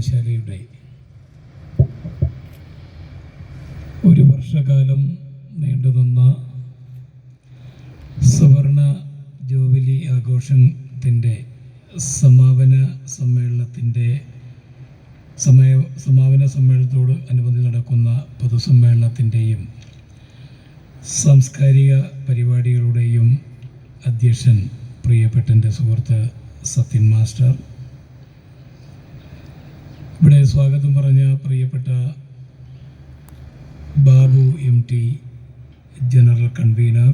വായനശാലയുടെ ഒരു വർഷകാലം നീണ്ടുനിന്ന സുവർണ ജൂബിലി ആഘോഷത്തിൻ്റെ സമാപന സമ്മേളനത്തോട് അനുബന്ധി നടക്കുന്ന പൊതുസമ്മേളനത്തിൻ്റെയും സാംസ്കാരിക പരിപാടികളുടെയും അധ്യക്ഷൻ പ്രിയപ്പെട്ട എൻ്റെ സുഹൃത്ത് സത്യൻ മാസ്റ്റർ, ഇവിടെ സ്വാഗതം പറഞ്ഞ പ്രിയപ്പെട്ട ബാബു MT ജനറൽ കൺവീനർ,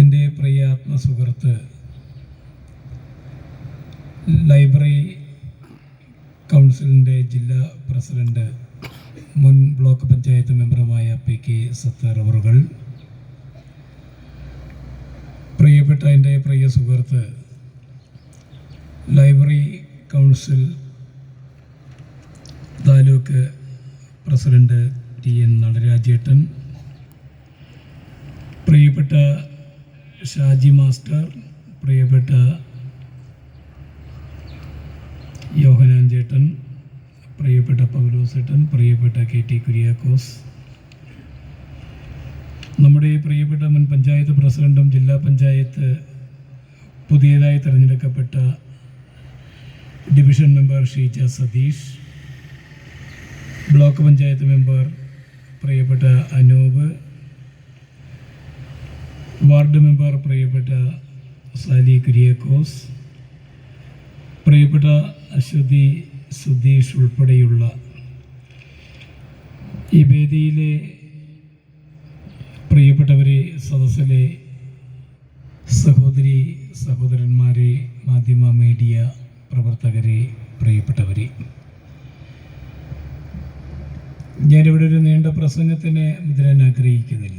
എൻ്റെ പ്രിയ ആത്മസുഹൃത്ത് ലൈബ്രറി കൗൺസിലിൻ്റെ ജില്ലാ പ്രസിഡന്റ് മുൻ ബ്ലോക്ക് പഞ്ചായത്ത് മെമ്പറുമായ PK സത്താർ അവറുകൾ, പ്രിയപ്പെട്ട എൻ്റെ പ്രിയ സുഹൃത്ത് library council taluk president TN നടരാജേട്ടൻ, പ്രിയപ്പെട്ട ഷാജി മാസ്റ്റർ, പ്രിയപ്പെട്ട യോഹനാൻ ചേട്ടൻ, പ്രിയപ്പെട്ട പൗലോസേട്ടൻ, പ്രിയപ്പെട്ട KT കുര്യാക്കോസ്, നമ്മുടെ പ്രിയപ്പെട്ട മുൻ പഞ്ചായത്ത് പ്രസിഡന്റും ജില്ലാ പഞ്ചായത്ത് പുതിയതായി തിരഞ്ഞെടുക്കപ്പെട്ട division member Sheeja Satheesh, block panchayat member പ്രിയപ്പെട്ട അനൂപ്, വാർഡ് മെമ്പർ പ്രിയപ്പെട്ട സാലി കുര്യാക്കോസ്, പ്രിയപ്പെട്ട അശ്വതി സുധീഷ് ഉൾപ്പെടെയുള്ള ഈ വേദിയിലെ പ്രിയപ്പെട്ടവരെ, സദസ്സിലെ സഹോദരി സഹോദരന്മാരെ, മാധ്യമ മീഡിയ പ്രവർത്തകരെ, പ്രിയപ്പെട്ടവരെ, ഞാനിവിടെ ഒരു നീണ്ട പ്രസംഗത്തിന് മുതിരാൻ ആഗ്രഹിക്കുന്നില്ല.